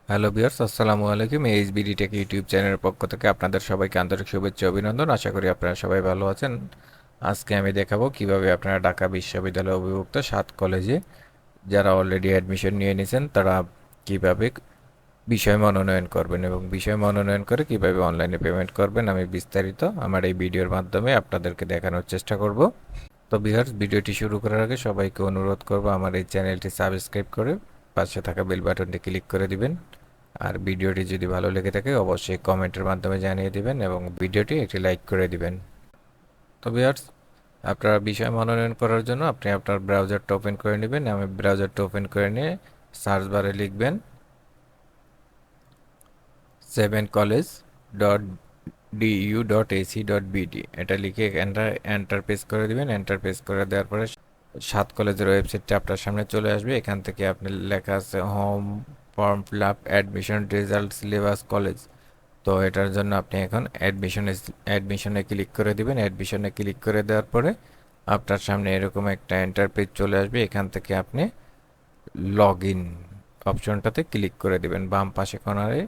Hello viewers, আসসালামু আলাইকুম। HBD take YouTube চ্যানেলের পক্ষ থেকে আপনাদের সবাইকে আন্তরিক শুভেচ্ছা ও অভিনন্দন। আশা করি আপনারা সবাই ভালো আছেন। আজকে আমি দেখাবো কিভাবে আপনারা ঢাকা বিশ্ববিদ্যালয় অধিভুক্ত 7 কলেজে যারা অলরেডি অ্যাডমিশন নিয়ে নিয়েছেন তারা কিভাবে বিষয় মনোনয়ন করবেন এবং বিষয় মনোনয়ন করে কিভাবে অনলাইনে পেমেন্ট করবেন আমি বিস্তারিত আমার এই ভিডিওর মাধ্যমে আপনাদেরকে দেখানোর চেষ্টা করব। তো ভিউয়ার্স, ভিডিওটি শুরু করার আগে সবাইকে অনুরোধ করব আমার এই চ্যানেলটি সাবস্ক্রাইব করে পাশে থাকা বেল বাটনটি ক্লিক করে দিবেন। আর ভিডিওটি যদি ভালো লেগে থাকে অবশ্যই কমেন্টের মাধ্যমে জানিয়ে দিবেন এবং ভিডিওটি একটি লাইক করে দিবেন। তো ভিউয়ার্স, আপনারা বিষয় মনোনয়ন করার জন্য আপনি আপনার ব্রাউজারটা ওপেন করে নেবেন। আমি ব্রাউজারটা ওপেন করে নিয়ে সার্চ বারে লিখবেন 7college.du.ac.bd। এটা লিখে এন্টার প্রেস করে দিবেন। এন্টার প্রেস করে দেওয়ার পরে 7 কলেজের ওয়েবসাইটটা আপনার সামনে চলে আসবে। এখান থেকে আপনি লেখা আছে home, form fill up, admission, result, syllabus, college. তো এটার জন্য আপনি এখন অ্যাডমিশনে ক্লিক করে দিবেন। অ্যাডমিশনে ক্লিক করে দেওয়ার পরে আপনার সামনে এরকম একটা এন্টারপেজ চলে আসবে। এখান থেকে আপনি লগ ইন অপশনটাতে ক্লিক করে দিবেন। বাম পাশে কর্নারে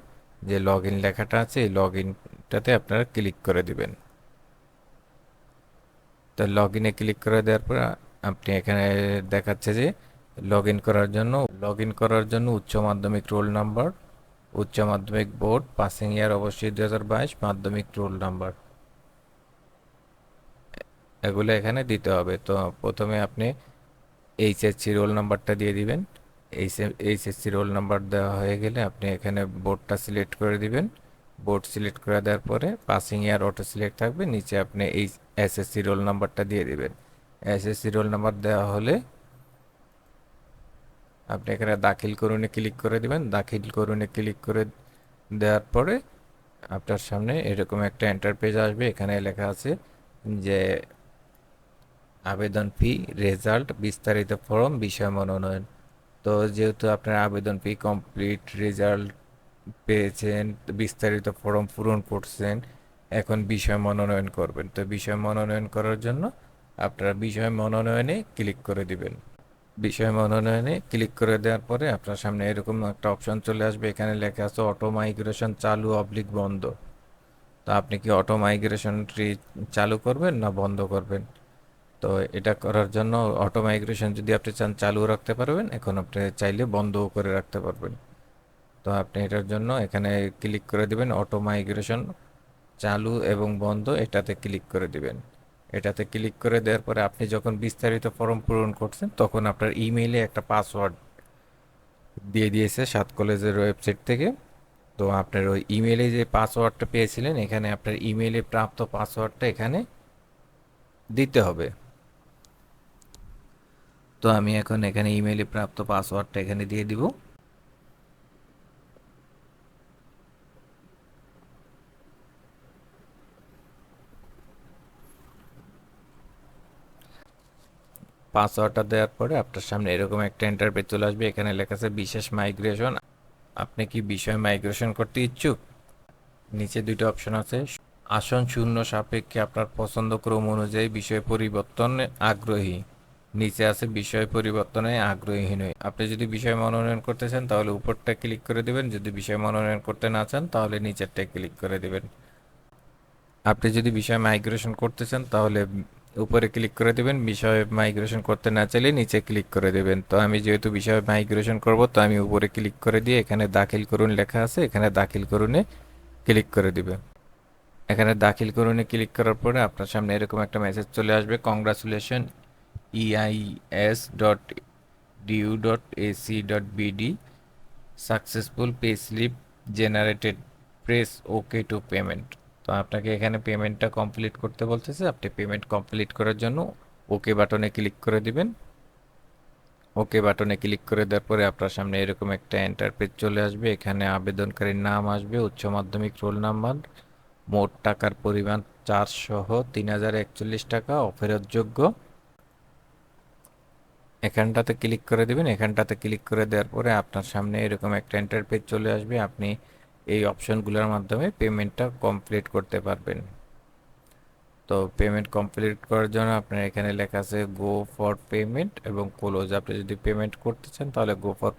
যে লগ ইন লেখাটা আছে এই লগ ইনটাতে আপনারা ক্লিক করে দিবেন। তো লগ ইনে ক্লিক করে দেওয়ার পর আপনি এখানে দেখাচ্ছে যে লগ ইন করার জন্য উচ্চ মাধ্যমিক রোল নাম্বার, উচ্চ মাধ্যমিক বোর্ড, পাসিং ইয়ার অবশ্যই 2022, মাধ্যমিক রোল নাম্বার এগুলো এখানে দিতে হবে। তো প্রথমে আপনি এইচএসসি রোল নাম্বারটা দিয়ে দিবেন। এইচএসসি রোল নাম্বার দেওয়া হয়ে গেলে আপনি এখানে বোর্ডটা সিলেক্ট করে দিবেন। বোর্ড সিলেক্ট করে দেওয়ার পরে পাসিং ইয়ার অটো সিলেক্ট থাকবে, নিচে আপনি এই এসএসসি রোল নাম্বারটা দিয়ে দিবেন। এসএসসি রোল নাম্বার দেওয়া হলে আপনি এখানে দাখিল করুনে ক্লিক করে দিবেন। দাখিল করুনে ক্লিক করে দেওয়ার পরে আপনার সামনে এরকম একটা এন্টারপেজ আসবে। এখানে লেখা আছে যে আবেদন ফি, রেজাল্ট, বিস্তারিত ফর্ম, বিষয় মনোনয়ন। তো যেহেতু আপনার আবেদন ফি কমপ্লিট, রেজাল্ট পেয়েছেন, বিস্তারিত ফর্ম পূরণ করছেন, এখন বিষয় মনোনয়ন করবেন। তো বিষয় মনোনয়ন করার জন্য আপনারা বিষয় মনোনয়নে ক্লিক করে দিবেন। বিষয় মনোনয়নে ক্লিক করে দেওয়ার পরে আপনার সামনে এরকম একটা অপশন চলে আসবে। এখানে লেখা আছে অটো মাইগ্রেশন চালু অবলিক বন্ধ। তো আপনি কি অটো মাইগ্রেশনটি চালু করবেন না বন্ধ করবেন? তো এটা করার জন্য অটো মাইগ্রেশন যদি আপনি চান চালু রাখতে পারবেন, এখন আপনি চাইলে বন্ধও করে রাখতে পারবেন। তো আপনি এটার জন্য এখানে ক্লিক করে দিবেন অটো মাইগ্রেশন চালু এবং বন্ধ, এটাতে ক্লিক করে দিবেন। এটাতে ক্লিক করে দেওয়ার পরে আপনি যখন বিস্তারিত ফর্ম পূরণ করছেন তখন আপনার ইমেইলে একটা পাসওয়ার্ড দিয়ে দিয়েছে 7 কলেজের ওয়েবসাইট থেকে। তো আপনার ওই ইমেইলে যে পাসওয়ার্ডটা পেয়েছিলেন এখানে আপনার ইমেইলে প্রাপ্ত পাসওয়ার্ডটা এখানে দিতে হবে। তো আমি এখন এখানে ইমেইলে প্রাপ্ত পাসওয়ার্ডটা এখানে দিয়ে দিব। পাসওয়ার্ডটা দেওয়ার পরে আপনার সামনে এরকম একটা ইন্টারফেস চলে আসবে। এখানে লেখা আছে বিশেষ মাইগ্রেশন। আপনি কি বিষয় মাইগ্রেশন করতে ইচ্ছুক? নিচে দুটো অপশন আছে, আসন শূন্য সাপেক্ষে আপনার পছন্দ ক্রম অনুযায়ী বিষয় পরিবর্তনে আগ্রহী, নিচে আছে বিষয় পরিবর্তনে আগ্রহী নয়। আপনি যদি বিষয় মনোনয়ন করতে চান তাহলে উপরটা ক্লিক করে দিবেন, যদি বিষয় মনোনয়ন করতে না চান তাহলে নিচেরটা ক্লিক করে দিবেন। আপনি যদি বিষয় মাইগ্রেশন করতে চান তাহলে উপরে ক্লিক করে দিবেন, বিষয় মাইগ্রেশন করতে না চাইলে নিচে ক্লিক করে দিবেন। তো আমি যেহেতু বিষয় মাইগ্রেশন করব তো আমি উপরে ক্লিক করে দিয়ে এখানে দাখিল করুন লেখা আছে, এখানে দাখিল করুনে ক্লিক করে দিবেন। এখানে দাখিল করুনে ক্লিক করার পরে আপনার সামনে এরকম একটা মেসেজ চলে আসবে, congratulation eis.du.ac.bd successful pay slip generated, press okay to payment. তো আপনাকে এখানে পেমেন্টটা কমপ্লিট করতে বলতেছে। আপনি পেমেন্ট কমপ্লিট করার জন্য ওকে বাটনে ক্লিক করে দিবেন। ওকে বাটনে ক্লিক করে দেওয়ার পরে আপনার সামনে এরকম একটা এন্টারপেজ চলে আসবে। এখানে আবেদনকারীর নাম আসবে, উচ্চ মাধ্যমিক রোল নাম্বার, মোট টাকার পরিমাণ 4 সহ 3041 টাকা অফেরতযোগ্য। এখানটাতে ক্লিক করে দিবেন। এখানটাতে ক্লিক করে দেওয়ার পরে আপনার সামনে এরকম একটা ইন্টারপেজ চলে আসবে। আপনি এই অপশনগুলোর মাধ্যমে পেমেন্টটা কমপ্লিট করতে পারবেন। তো পেমেন্ট কমপ্লিট করার জন্য আপনার এখানে লেখা আছে গো ফর পেমেন্ট এবং ক্লোজ। আপনি যদি পেমেন্ট করতে চান তাহলে গো ফর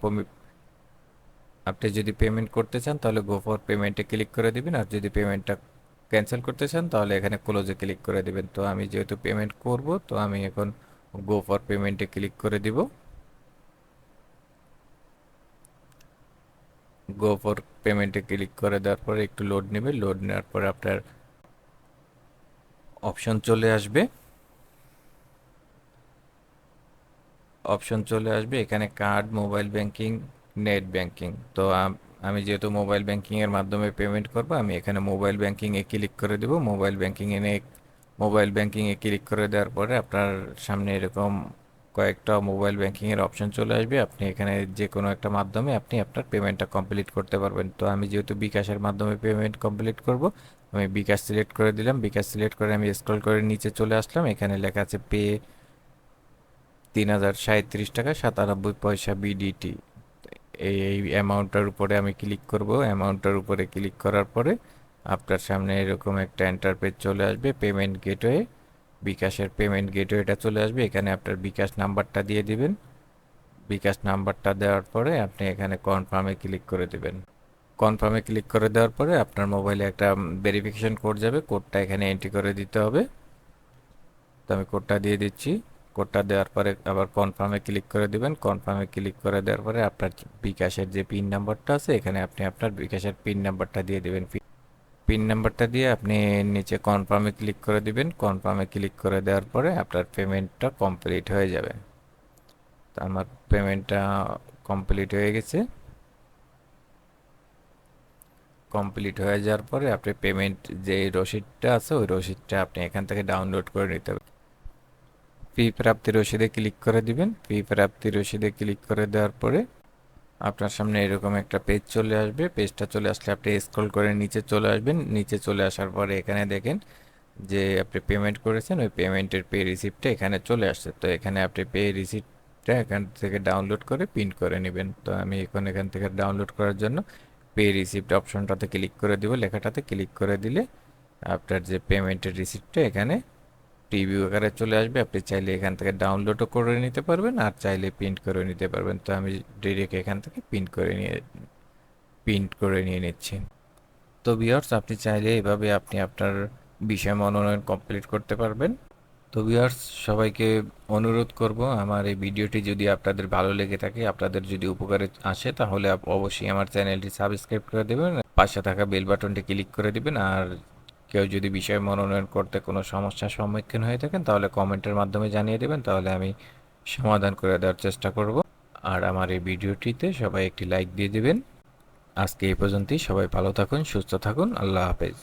আপনি যদি পেমেন্ট করতে চান তাহলে গো ফর পেমেন্টে ক্লিক করে দিবেন, আর যদি পেমেন্টটা ক্যান্সেল করতে চান তাহলে এখানে ক্লোজে ক্লিক করে দিবেন। তো আমি যেহেতু পেমেন্ট করব, তো আমি এখন গো ফর পেমেন্টে ক্লিক করে দিব। গো ফর পেমেন্টে ক্লিক করে দেওয়ার পরে একটু লোড নেবে, লোড নেওয়ার পরে আপনার অপশন চলে আসবে। এখানে card, mobile banking, net banking. তো আমি যেহেতু মোবাইল ব্যাংকিংয়ের মাধ্যমে পেমেন্ট করব, আমি এখানে মোবাইল ব্যাংকিংয়ে ক্লিক করে দেব। মোবাইল ব্যাংকিংয়ে ক্লিক করে দেওয়ার পরে আপনার সামনে এরকম কয়েকটা মোবাইল ব্যাংকিংয়ের অপশন চলে আসবে। আপনি এখানে যে কোনো একটা মাধ্যমে আপনি আপনার পেমেন্টটা কমপ্লিট করতে পারবেন। তো আমি যেহেতু বিকাশের মাধ্যমে পেমেন্ট কমপ্লিট করব, আমি বিকাশ সিলেক্ট করে দিলাম। বিকাশ সিলেক্ট করে আমি স্ক্রল করে নিচে চলে আসলাম। এখানে লেখা আছে পে 3037 টাকা 97 পয়সা বিডিটি। এই অ্যামাউন্টটার উপরে আমি ক্লিক করব। অ্যামাউন্টটার উপরে ক্লিক করার পরে আপনার সামনে এরকম একটা ইন্টারফেস চলে আসবে, পেমেন্ট গেটওয়ে। বিকাশের পেমেন্ট গেটওয়েটা চলে আসবে। এখানে আপনার বিকাশ নাম্বারটা দিয়ে দিবেন। বিকাশ নাম্বারটা দেওয়ার পরে আপনি এখানে কনফার্মে ক্লিক করে দিবেন। কনফার্মে ক্লিক করে দেওয়ার পরে আপনার মোবাইলে একটা ভেরিফিকেশন কোড যাবে, কোডটা এখানে এন্ট্রি করে দিতে হবে। তো আমি কোডটা দিয়ে দিচ্ছি। কোডটা দেওয়ার পরে আবার কনফার্মে ক্লিক করে দিবেন। কনফার্মে ক্লিক করে দেওয়ার পরে আপনার বিকাশের যে পিন নাম্বারটা আছে, এখানে আপনি আপনার বিকাশের পিন নাম্বারটা দিয়ে দিবেন। পিন নাম্বারটা দিয়ে আপনি নিচে কনফার্মে ক্লিক করে দিবেন। কনফার্মে ক্লিক করে দেওয়ার পরে আপনার পেমেন্টটা কমপ্লিট হয়ে যাবে। তো আমার পেমেন্টটা কমপ্লিট হয়ে গেছে। কমপ্লিট হয়ে যাওয়ার পরে আপনি পেমেন্ট যে রসিদটা আছে, ওই রসিদটা আপনি এখান থেকে ডাউনলোড করে নিতে হবে। ফি প্রাপ্তি রসিদে ক্লিক করে দিবেন। ফি প্রাপ্তি রসিদে ক্লিক করে দেওয়ার পরে আপনার সামনে এরকম একটা পেজ চলে আসবে। পেজটা চলে আসলে আপনি স্ক্রল করে নিচে চলে আসবেন। নিচে চলে আসার পরে এখানে দেখেন যে আপনি পেমেন্ট করেছেন, ওই পেমেন্টের পে রিসিপ্টটা এখানে চলে আসছে। তো এখানে আপনি পে রিসিপ্টটা এখান থেকে ডাউনলোড করে প্রিন্ট করে নেবেন। তো আমি এখন এখান থেকে ডাউনলোড করার জন্য পে রিসিপ্ট অপশনটাতে ক্লিক করে দিব। লেখাটাতে ক্লিক করে দিলে আপনার যে পেমেন্টের রিসিপ্টটা এখানে প্রিভিউ আকারে চলে আসবে। আপনি চাইলে এখান থেকে ডাউনলোডও করে নিতে পারবেন, আর চাইলে প্রিন্ট করে নিতে পারবেন। তো আমি ডিরেক্ট এখান থেকে প্রিন্ট করে নিয়ে নিচ্ছি। তো ভিউয়ার্স, আপনি চাইলে এভাবে আপনি আপনার বিষয় মনোনয়ন কমপ্লিট করতে পারবেন। তো ভিউয়ার্স, সবাইকে অনুরোধ করব, আমার এই ভিডিওটি যদি আপনাদের ভালো লেগে থাকে, আপনাদের যদি উপকারে আসে, তাহলে অবশ্যই আমার চ্যানেলটি সাবস্ক্রাইব করে দেবেন, পাশে থাকা বেল বাটনটি ক্লিক করে দিবেন। আর কেউ যদি বিষয় মনোনয়ন করতে কোনো সমস্যার সম্মুখীন হয়ে থাকেন তাহলে কমেন্টের মাধ্যমে জানিয়ে দেবেন, তাহলে আমি সমাধান করে দেওয়ার চেষ্টা করব। আর আমার এই ভিডিওটিতে সবাই একটি লাইক দিয়ে দিবেন। আজকে এই পর্যন্তই। সবাই ভালো থাকুন, সুস্থ থাকুন। আল্লাহ হাফেজ।